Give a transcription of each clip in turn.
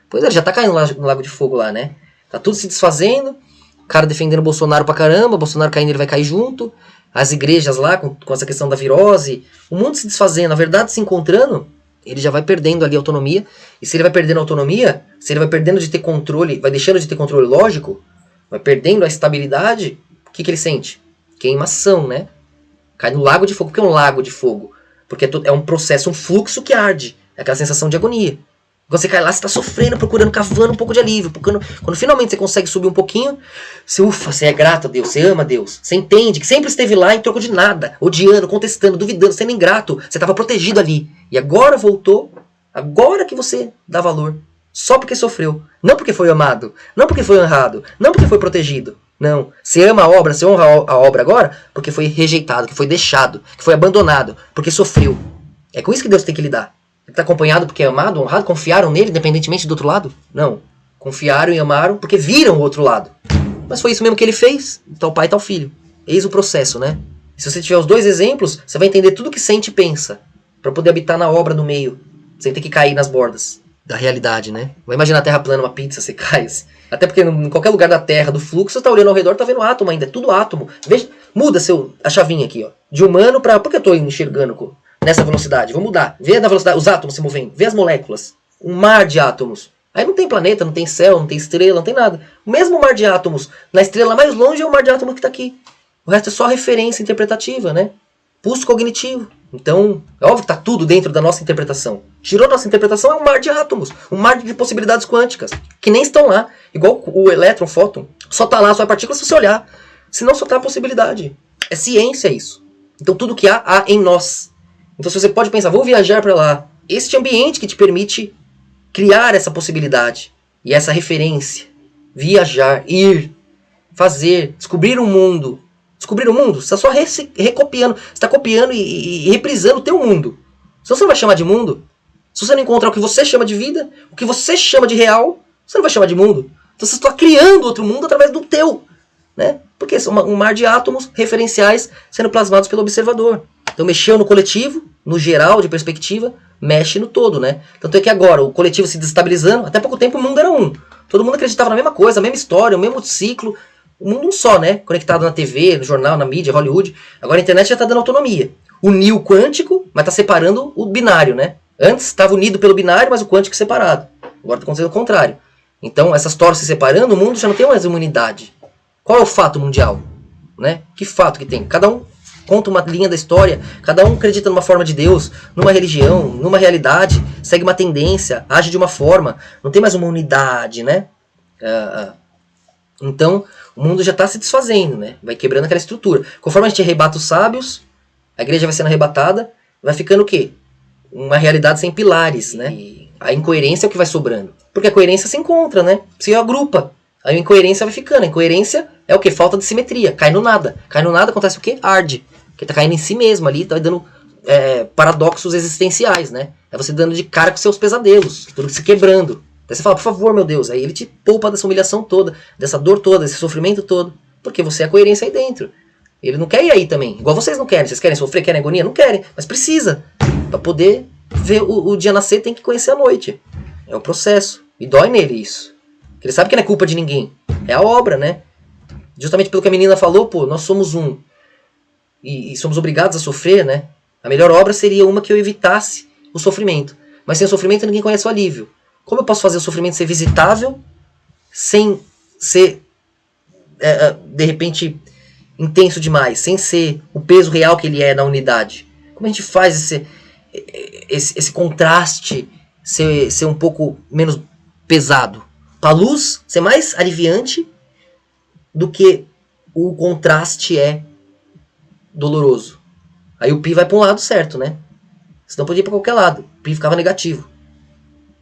Pois é, ele já tá caindo no Lago de Fogo lá, né? Tá tudo se desfazendo, o cara defendendo o Bolsonaro pra caramba, o Bolsonaro caindo, ele vai cair junto, as igrejas lá com essa questão da virose, o mundo se desfazendo, a verdade se encontrando, ele já vai perdendo ali a autonomia, e se ele vai perdendo a autonomia, se ele vai perdendo de ter controle, vai deixando de ter controle lógico, vai perdendo a estabilidade, o que ele sente? Queimação, né? Cai no Lago de Fogo. Por que é um lago de fogo? Porque é um processo, um fluxo que arde. É aquela sensação de agonia. Quando você cai lá, você está sofrendo, procurando, cavando um pouco de alívio. Quando finalmente você consegue subir um pouquinho, você ufa, você é grato a Deus, você ama a Deus. Você entende que sempre esteve lá em troco de nada, odiando, contestando, duvidando, sendo ingrato. Você estava protegido ali. E agora voltou, agora que você dá valor. Só porque sofreu. Não porque foi amado. Não porque foi honrado. Não porque foi protegido. Não. Você ama a obra, você honra a obra agora porque foi rejeitado, que foi deixado, que foi abandonado, porque sofreu. É com isso que Deus tem que lidar. Ele está acompanhado porque é amado, honrado, confiaram nele independentemente do outro lado? Não. Confiaram e amaram porque viram o outro lado. Mas foi isso mesmo que ele fez. Tal pai, tal filho. Eis o processo, né? E se você tiver os dois exemplos, você vai entender tudo que sente e pensa. Para poder habitar na obra no meio. Sem ter que cair nas bordas da realidade, né? Vai imaginar a Terra plana, uma pizza, você cai assim. Até porque em qualquer lugar da Terra, do fluxo, você tá olhando ao redor, tá vendo átomo ainda, é tudo átomo. Veja, muda a chavinha aqui, ó. De humano pra... Por que eu tô enxergando nessa velocidade? Vou mudar. Vê na velocidade, os átomos se movendo, vê as moléculas. Um mar de átomos. Aí não tem planeta, não tem céu, não tem estrela, não tem nada. O mesmo mar de átomos, na estrela mais longe é o mar de átomos que tá aqui. O resto é só referência interpretativa, né? Pulso cognitivo. Então, é óbvio que tá tudo dentro da nossa interpretação. Tirou nossa interpretação, é um mar de átomos. Um mar de possibilidades quânticas. Que nem estão lá. Igual o elétron, o fóton. Só tá lá, só é partícula se você olhar. Senão só tá a possibilidade. É ciência isso. Então tudo que há em nós. Então se você pode pensar, vou viajar para lá. Este ambiente que te permite criar essa possibilidade. E essa referência. Viajar, ir, fazer, descobrir um mundo. Descobrir o mundo, você está só recopiando, você está copiando e reprisando o teu mundo. Se você não vai chamar de mundo, se você não encontrar o que você chama de vida, o que você chama de real, você não vai chamar de mundo. Então você está criando outro mundo através do teu. Né? Porque são um mar de átomos referenciais sendo plasmados pelo observador. Então mexeu no coletivo, no geral de perspectiva, mexe no todo. Né? Tanto é que agora o coletivo se desestabilizando, até pouco tempo o mundo era um. Todo mundo acreditava na mesma coisa, a mesma história, o mesmo ciclo. O mundo um só, né? Conectado na TV, no jornal, na mídia, Hollywood. Agora a internet já está dando autonomia. Uniu o quântico, mas está separando o binário, né? Antes estava unido pelo binário, mas o quântico separado. Agora está acontecendo o contrário. Então, essas torres se separando, o mundo já não tem mais uma unidade. Qual é o fato mundial? Né? Que fato que tem? Cada um conta uma linha da história, cada um acredita numa forma de Deus, numa religião, numa realidade, segue uma tendência, age de uma forma. Não tem mais uma unidade, né? Então, o mundo já está se desfazendo, né? Vai quebrando aquela estrutura. Conforme a gente arrebata os sábios, a igreja vai sendo arrebatada, vai ficando o quê? Uma realidade sem pilares, né? E a incoerência é o que vai sobrando. Porque a coerência se encontra, né? Se agrupa. A incoerência vai ficando. A incoerência é o quê? Falta de simetria. Cai no nada. Cai no nada, acontece o quê? Arde. Porque tá caindo em si mesmo ali, tá dando paradoxos existenciais, né? É você dando de cara com seus pesadelos, tudo se quebrando. Daí você fala, por favor, meu Deus. Aí ele te poupa dessa humilhação toda, dessa dor toda, desse sofrimento todo. Porque você é a coerência aí dentro. Ele não quer ir aí também. Igual vocês não querem. Vocês querem sofrer, querem agonia? Não querem. Mas precisa. Para poder ver o dia nascer, tem que conhecer a noite. É o processo. E dói nele isso. Porque ele sabe que não é culpa de ninguém. É a obra, né? Justamente pelo que a menina falou, pô, nós somos um. E somos obrigados a sofrer, né? A melhor obra seria uma que eu evitasse o sofrimento. Mas sem o sofrimento ninguém conhece o alívio. Como eu posso fazer o sofrimento ser visitável sem ser, de repente, intenso demais, sem ser o peso real que ele é na unidade? Como a gente faz esse contraste ser um pouco menos pesado? Para a luz ser mais aliviante do que o contraste é doloroso. Aí o pi vai para um lado certo, né? Senão podia ir para qualquer lado. O pi ficava negativo.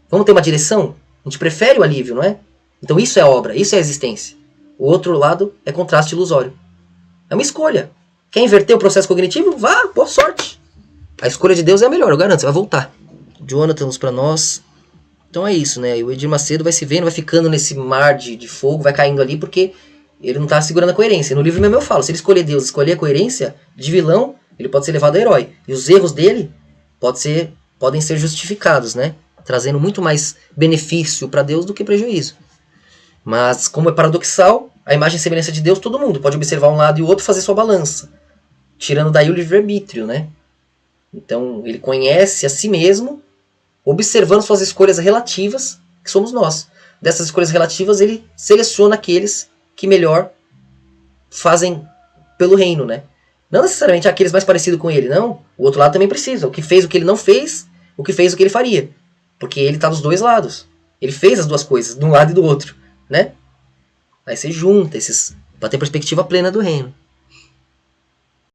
Vamos ter uma direção? A gente prefere o alívio, não é? Então isso é obra, isso é existência. O outro lado é contraste ilusório. É uma escolha. Quer inverter o processo cognitivo? Vá, boa sorte. A escolha de Deus é a melhor, eu garanto, você vai voltar. Jonathan para nós. Então é isso, né? E o Edir Macedo vai se vendo, vai ficando nesse mar de fogo, vai caindo ali porque ele não está segurando a coerência. No livro mesmo eu falo, se ele escolher Deus, escolher a coerência de vilão, ele pode ser levado a herói. E os erros dele podem ser justificados, né? trazendo muito mais benefício para Deus do que prejuízo. Mas, como é paradoxal, a imagem e semelhança de Deus, todo mundo pode observar um lado e o outro, fazer sua balança, tirando daí o livre-arbítrio, né? Então, ele conhece a si mesmo, observando suas escolhas relativas, que somos nós. Dessas escolhas relativas, ele seleciona aqueles que melhor fazem pelo reino, né? Não necessariamente aqueles mais parecidos com ele, não. O outro lado também precisa. O que fez o que ele não fez, o que fez o que ele faria. Porque ele está dos dois lados. Ele fez as duas coisas, de um lado e do outro, né? Aí você junta esses, para ter perspectiva plena do reino.